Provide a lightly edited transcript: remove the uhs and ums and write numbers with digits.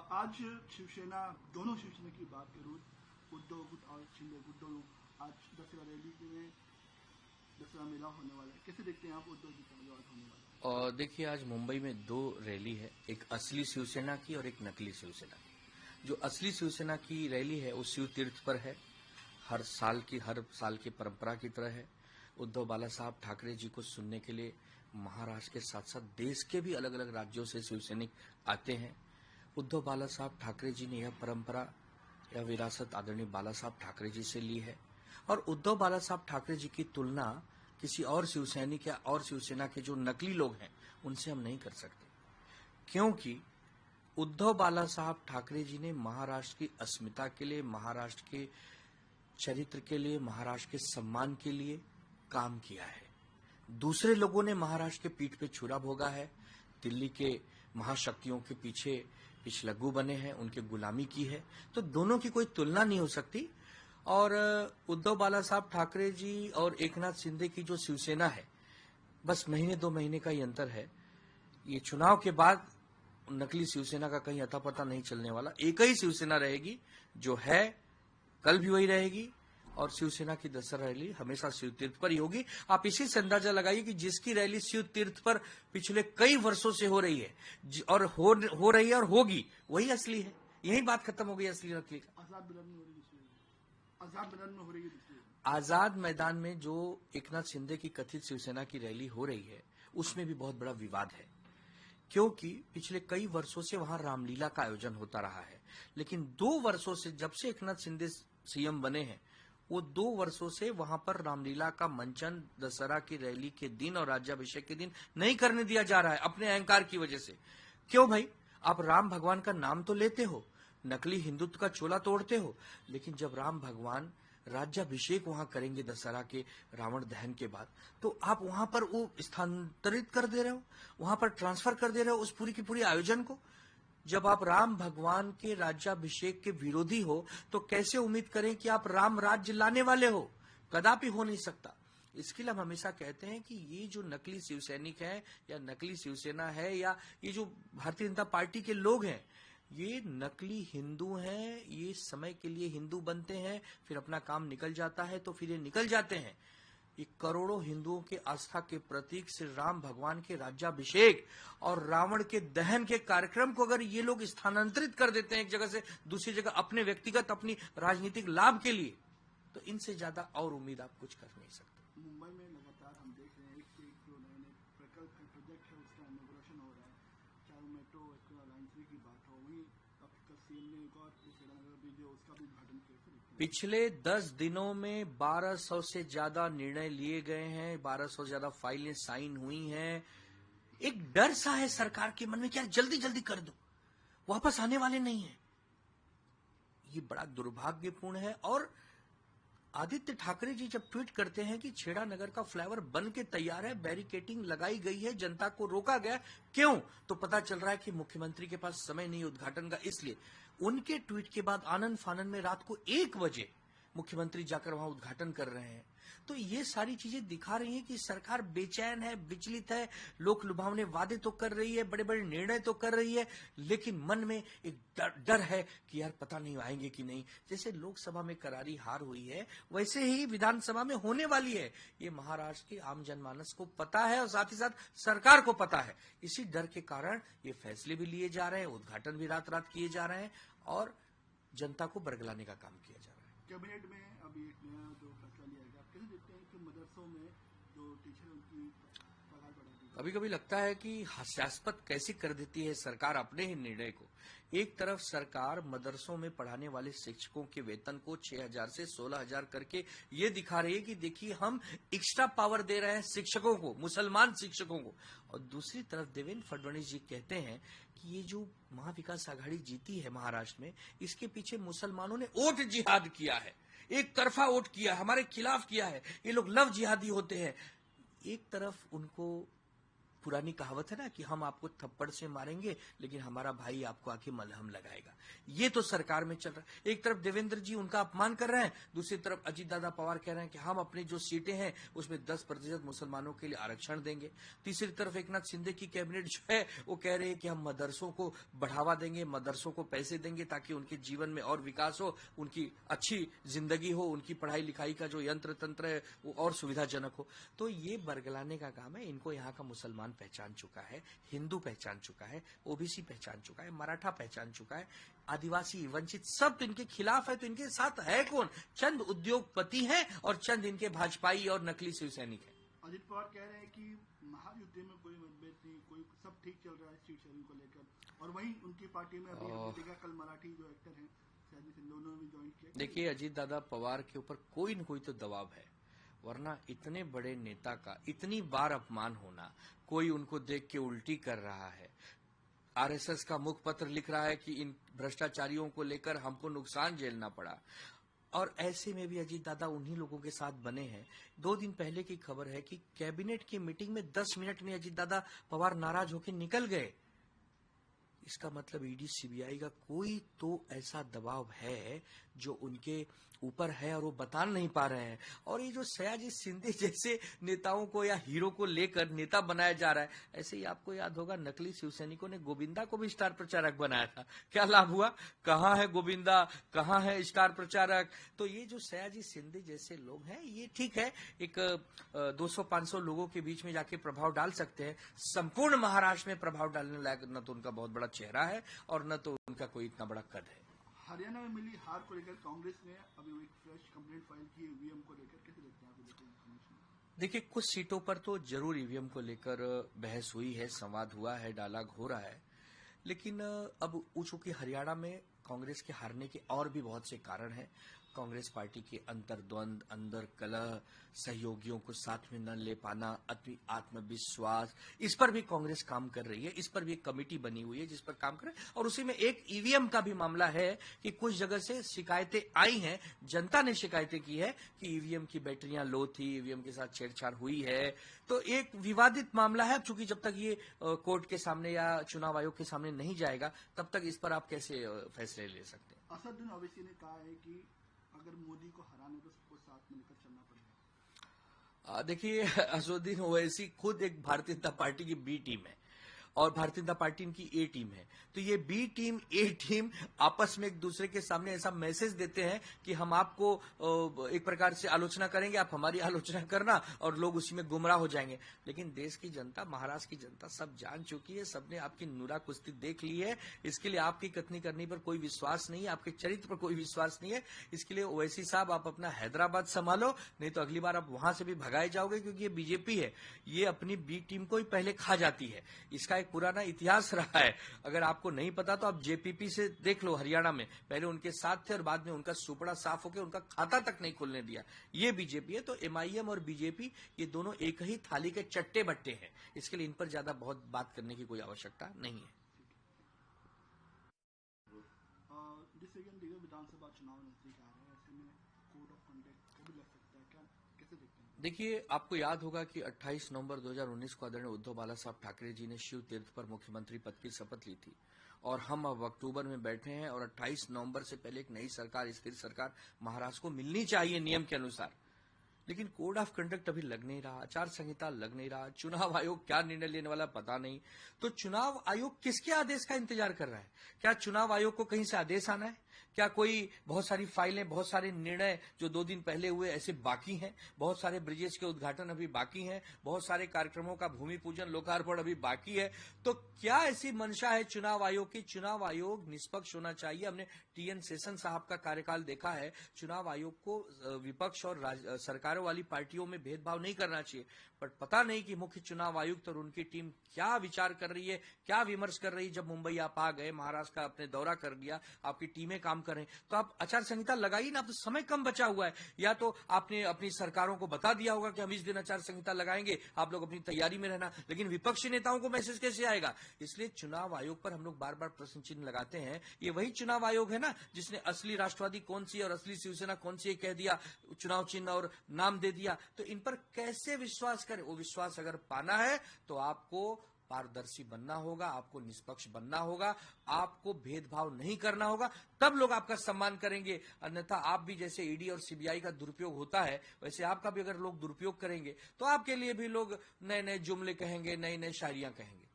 आज शिवसेना, दोनों शिवसेना की बात करूँ, उद्धव और शिंदे दोनों आज दसरा रैली में दसरा मेला होने वाला है, कैसे देखते हैं आप उद्धव जी का जो आज होने वाला है? और देखिए, आज मुंबई में दो रैली है, एक असली शिवसेना की और एक नकली शिवसेना की। जो असली शिवसेना की रैली है वो शिव तीर्थ पर है, हर साल की परंपरा की तरह है। उद्धव बाला साहब ठाकरे जी को सुनने के लिए महाराष्ट्र के साथ साथ देश के भी अलग अलग राज्यों से शिवसैनिक आते हैं। उद्धव बाला साहब ठाकरे जी ने यह परंपरा या विरासत आदरणीय बाला साहब ठाकरे जी से ली है, और उद्धव बाला साहब ठाकरे जी की तुलना किसी और शिवसैनिक या और शिवसेना के जो नकली लोग हैं उनसे हम नहीं कर सकते, क्योंकि उद्धव बाला साहब ठाकरे जी ने महाराष्ट्र की अस्मिता के लिए, महाराष्ट्र के चरित्र के लिए, महाराष्ट्र के सम्मान के लिए काम किया है। दूसरे लोगों ने महाराष्ट्र के पीठ पे छुरा भोगा है, दिल्ली के महाशक्तियों के पीछे पिछलग्गू बने हैं, उनके गुलामी की है। तो दोनों की कोई तुलना नहीं हो सकती। और उद्धव बाला साहब ठाकरे जी और एकनाथ शिंदे की जो शिवसेना है, बस महीने 2 महीने का ही अंतर है। ये चुनाव के बाद नकली शिवसेना का कहीं अता पता नहीं चलने वाला। एक ही शिवसेना रहेगी जो है, कल भी वही रहेगी, और शिवसेना की दसरा रैली हमेशा शिव तीर्थ पर ही होगी। आप इसी से अंदाजा लगाइए कि जिसकी रैली शिव तीर्थ पर पिछले कई वर्षों से हो रही है और हो रही है और होगी, वही असली है। यही बात खत्म हो गई असली नकली का। आजाद मैदान में जो एकनाथ शिंदे की कथित शिवसेना की रैली हो रही है उसमें भी बहुत बड़ा विवाद है, क्योंकि पिछले कई वर्षों से वहां रामलीला का आयोजन होता रहा है। लेकिन 2 वर्षों से, जब से एकनाथ शिंदे सीएम बने हैं, वो 2 वर्षों से वहां पर रामलीला का मंचन दशहरा की रैली के दिन और राज्याभिषेक के दिन नहीं करने दिया जा रहा है, अपने अहंकार की वजह से। क्यों भाई? आप राम भगवान का नाम तो लेते हो, नकली हिंदुत्व का चोला तोड़ते हो, लेकिन जब राम भगवान राज्याभिषेक वहां करेंगे दशहरा के रावण दहन के बाद, तो आप वहां पर वो स्थानांतरित कर दे रहे हो, वहां पर ट्रांसफर कर दे रहे हो उस पूरी की पूरी आयोजन को। जब आप राम भगवान के राज्याभिषेक के विरोधी हो तो कैसे उम्मीद करें कि आप राम राज्य लाने वाले हो? कदापि हो नहीं सकता। इसके लिए हम हमेशा कहते हैं कि ये जो नकली शिवसैनिक है या नकली शिवसेना है या ये जो भारतीय जनता पार्टी के लोग हैं, ये नकली हिंदू हैं। ये समय के लिए हिंदू बनते हैं, फिर अपना काम निकल जाता है तो फिर ये निकल जाते हैं। ये करोड़ों हिंदुओं के आस्था के प्रतीक श्री राम भगवान के राज्याभिषेक और रावण के दहन के कार्यक्रम को अगर ये लोग स्थानांतरित कर देते हैं एक जगह से दूसरी जगह अपने व्यक्तिगत, अपनी राजनीतिक लाभ के लिए, तो इनसे ज्यादा और उम्मीद आप कुछ कर नहीं सकते। मुंबई में लगातार हम देख रहे हैं कि जो नए नए प्रकल्प है, प्रोजेक्ट है, उसका इनॉग्रेशन हो रहा है। चाहे मेट्रो लाइन 3 की बात हो, वहीं अब सीएम ने एक और उसका भी उद्घाटन किया। पिछले 10 दिनों में 1200 से ज्यादा निर्णय लिए गए हैं, 1200 से ज्यादा फाइलें साइन हुई हैं। एक डर सा है सरकार के मन में कि यार जल्दी जल्दी कर दो, वापस आने वाले नहीं है। ये बड़ा दुर्भाग्यपूर्ण है। और आदित्य ठाकरे जी जब ट्वीट करते हैं कि छेड़ा नगर का फ्लाईओवर बन के तैयार है, बैरिकेटिंग लगाई गई है, जनता को रोका गया, क्यों? तो पता चल रहा है कि मुख्यमंत्री के पास समय नहीं उद्घाटन का। इसलिए उनके ट्वीट के बाद आनंद फानन में रात को 1 बजे मुख्यमंत्री जाकर वहां उद्घाटन कर रहे हैं। तो ये सारी चीजें दिखा रही हैं कि सरकार बेचैन है, विचलित है, लोक लुभावने वादे तो कर रही है, बड़े बड़े निर्णय तो कर रही है, लेकिन मन में एक डर है कि यार पता नहीं आएंगे कि नहीं। जैसे लोकसभा में करारी हार हुई है, वैसे ही विधानसभा में होने वाली है। ये महाराष्ट्र के आम जनमानस को पता है और साथ ही साथ सरकार को पता है। इसी डर के कारण ये फैसले भी लिए जा रहे हैं, उद्घाटन भी रात रात किए जा रहे हैं और जनता को बरगलाने का काम किया जा रहा है। कैबिनेट में अभी एक नया जो फैसला लिया गया, आप कैसे देखते हैं कि मदरसों में जो टीचर उनकी पगार बढ़ा दी? कभी कभी लगता है कि हास्यास्पद कैसे कर देती है सरकार अपने ही निर्णय को। एक तरफ सरकार मदरसों में पढ़ाने वाले शिक्षकों के वेतन को 6,000 से 16,000 करके ये दिखा रही है कि देखिए हम एक्स्ट्रा पावर दे रहे हैं शिक्षकों को, मुसलमान शिक्षकों को। और दूसरी तरफ देवेंद्र फडणवीस जी कहते हैं कि ये जो महाविकास आघाड़ी जीती है महाराष्ट्र में, इसके पीछे मुसलमानों ने वोट जिहाद किया है, एक तरफा वोट किया, हमारे खिलाफ किया है, ये लोग लव जिहादी होते हैं। एक तरफ उनको पुरानी कहावत है ना कि हम आपको थप्पड़ से मारेंगे लेकिन हमारा भाई आपको आके मलहम लगाएगा। ये तो सरकार में चल रहा है। एक तरफ देवेंद्र जी उनका अपमान कर रहे हैं, दूसरी तरफ अजीत दादा पवार कह रहे हैं कि हम अपनी जो सीटें हैं उसमें 10% मुसलमानों के लिए आरक्षण देंगे। तीसरी तरफ एकनाथ शिंदे की कैबिनेट जो है वो कह रहे हैं कि हम मदरसों को बढ़ावा देंगे, मदरसों को पैसे देंगे ताकि उनके जीवन में और विकास हो, उनकी अच्छी जिंदगी हो, उनकी पढ़ाई लिखाई का जो यंत्र तंत्र है वो और सुविधाजनक हो। तो ये बरगलाने का काम है। इनको यहाँ का मुसलमान पहचान चुका है, हिंदू पहचान चुका है, ओबीसी पहचान चुका है, मराठा पहचान चुका है, आदिवासी वंचित सब इनके खिलाफ है। तो इनके साथ है कौन? चंद उद्योगपति हैं और चंद इनके भाजपाई और नकली शिवसैनिक हैं। अजित पवार कह रहे हैं कि महायुद्ध में कोई मतभेद नहीं, कोई सब ठीक चल रहा है सीट शेयरिंग को लेकर, और वहीं उनकी पार्टी में अभी देखा कल मराठी जो एक्टर हैं उन्होंने भी ज्वाइन किया। देखिए, अजीत दादा पवार के ऊपर कोई न कोई तो दबाव है, वरना इतने बड़े नेता का इतनी बार अपमान होना, कोई उनको देख के उल्टी कर रहा है, आरएसएस का मुखपत्र लिख रहा है कि इन भ्रष्टाचारियों को लेकर हमको नुकसान झेलना पड़ा, और ऐसे में भी अजीत दादा उन्हीं लोगों के साथ बने हैं। 2 दिन पहले की खबर है कि कैबिनेट की मीटिंग में 10 मिनट में अजीत दादा पवार नाराज होकर निकल गए। इसका मतलब ईडी सीबीआई का कोई तो ऐसा दबाव है जो उनके ऊपर है और वो बता नहीं पा रहे हैं। और ये जो सयाजी शिंदे जैसे नेताओं को या हीरो को लेकर नेता बनाया जा रहा है, ऐसे ही आपको याद होगा नकली शिवसैनिकों ने गोविंदा को भी स्टार प्रचारक बनाया था। क्या लाभ हुआ? कहाँ है गोविंदा, कहाँ है स्टार प्रचारक? तो ये जो सयाजी शिंदे जैसे लोग हैं, ये ठीक है, एक 200-500 लोगों के बीच में जाके प्रभाव डाल सकते हैं। संपूर्ण महाराष्ट्र में प्रभाव डालने लायक न तो उनका बहुत बड़ा चेहरा है और न तो उनका कोई इतना बड़ा कद है। हरियाणा में मिली हार को लेकर कांग्रेस ने अभी एक फ्रेश कंप्लेंट फाइल की ईवीएम को लेकर, कैसे देखते हैं आप? देखिए, कुछ सीटों पर तो जरूर ईवीएम को लेकर बहस हुई है, संवाद हुआ है, डायलॉग हो रहा है, लेकिन अब चूंकि हरियाणा में कांग्रेस के हारने के और भी बहुत से कारण हैं। कांग्रेस पार्टी के अंतर्द्वंद, अंदर कलह, सहयोगियों को साथ में न ले पाना, अति आत्मविश्वास, इस पर भी कांग्रेस काम कर रही है। इस पर भी एक कमेटी बनी हुई है जिस पर काम कर रहे हैं, और उसी में एक ईवीएम का भी मामला है कि कुछ जगह से शिकायतें आई हैं, जनता ने शिकायतें की है कि ईवीएम की बैटरियां लो थी, ईवीएम के साथ छेड़छाड़ हुई है। तो एक विवादित मामला है। चूंकि जब तक ये कोर्ट के सामने या चुनाव आयोग के सामने नहीं जाएगा, तब तक इस पर आप कैसे फैसले ले सकते हैं? असदुद्दीन ओवैसी ने कहा है कि अगर मोदी को हराने तो सबको साथ में लेकर चलना पड़ेगा। देखिए, असदुद्दीन ओवैसी खुद एक भारतीय जनता पार्टी की बी टीम है और भारतीय जनता पार्टी की ए टीम है। तो ये बी टीम ए टीम आपस में एक दूसरे के सामने ऐसा मैसेज देते हैं कि हम आपको एक प्रकार से आलोचना करेंगे, आप हमारी आलोचना करना, और लोग उसी में गुमराह हो जाएंगे। लेकिन देश की जनता, महाराष्ट्र की जनता सब जान चुकी है, सबने आपकी नुरा कुश्ती देख ली है। इसके लिए आपकी कथनी करनी पर कोई विश्वास नहीं है, आपके चरित्र पर कोई विश्वास नहीं है। इसके लिए ओवैसी साहब, आप अपना हैदराबाद संभालो, नहीं तो अगली बार आप वहां से भी भगाए जाओगे, क्योंकि ये बीजेपी है, ये अपनी बी टीम को ही पहले खा जाती है। इसका पुराना इतिहास रहा है। अगर आपको नहीं पता तो आप जेपीपी से देख लो, हरियाणा में पहले उनके साथ थे और बाद में उनका सुपड़ा साफ होकर उनका खाता तक नहीं खुलने दिया। ये बीजेपी है। तो एमआईएम और बीजेपी ये दोनों एक ही थाली के चट्टे बट्टे हैं। इसके लिए इन पर ज्यादा बहुत बात करने की कोई आवश्यकता नहीं है। जिससे विधानसभा चुनाव नजदीक आ रहे हैं, ऐसे में कोड ऑफ कंडक्ट को भी लग सकता है, क्या कैसे देखते हैं? देखिए, आपको याद होगा कि 28 नवंबर 2019 को आदरणीय उद्धव बाला साहब ठाकरे जी ने शिव तीर्थ पर मुख्यमंत्री पद की शपथ ली थी, और हम अब अक्टूबर में बैठे हैं और 28 नवंबर से पहले एक नई सरकार, स्थिर सरकार महाराष्ट्र को मिलनी चाहिए नियम के अनुसार। लेकिन कोड ऑफ कंडक्ट अभी लग नहीं रहा, आचार संहिता लग नहीं रहा, चुनाव आयोग क्या निर्णय लेने वाला पता नहीं। तो चुनाव आयोग किसके आदेश का इंतजार कर रहा है? क्या चुनाव आयोग को कहीं से आदेश आना है? क्या कोई बहुत सारी फाइलें, बहुत सारे निर्णय जो 2 दिन पहले हुए ऐसे बाकी हैं? बहुत सारे ब्रिजेस के उद्घाटन अभी बाकी हैं, बहुत सारे कार्यक्रमों का भूमि पूजन, लोकार्पण अभी बाकी है। तो क्या ऐसी मंशा है चुनाव आयोग की? चुनाव आयोग निष्पक्ष होना चाहिए। हमने टीएन शेषन साहब का कार्यकाल देखा है। चुनाव आयोग को विपक्ष और सरकारों वाली पार्टियों में भेदभाव नहीं करना चाहिए। बट पता नहीं कि मुख्य चुनाव आयुक्त और उनकी टीम क्या विचार कर रही है, क्या विमर्श कर रही है। जब मुंबई आप आ गए, महाराष्ट्र का अपने दौरा कर लिया, आपकी टीमें काम कर रही, तो आप आचार संहिता लगाइए ना। अब तो समय कम बचा हुआ है। या तो आपने अपनी सरकारों को बता दिया होगा कि हम इस दिन आचार संहिता लगाएंगे, आप लोग अपनी तैयारी में रहना, लेकिन विपक्षी नेताओं को मैसेज कैसे आएगा? इसलिए चुनाव आयोग पर हम लोग बार बार प्रश्न चिन्ह लगाते हैं। ये वही चुनाव आयोग है ना जिसने असली राष्ट्रवादी कौन सी और असली शिवसेना कौन सी कह दिया, चुनाव चिन्ह और नाम दे दिया। तो इन पर कैसे विश्वास करें? वो विश्वास अगर पाना है तो आपको पारदर्शी बनना होगा, आपको निष्पक्ष बनना होगा, आपको भेदभाव नहीं करना होगा, तब लोग आपका सम्मान करेंगे। अन्यथा आप भी जैसे ईडी और सीबीआई का दुरुपयोग होता है, वैसे आपका भी अगर लोग दुरुपयोग करेंगे तो आपके लिए भी लोग नए नए जुमले कहेंगे, नई नई शायरियां कहेंगे।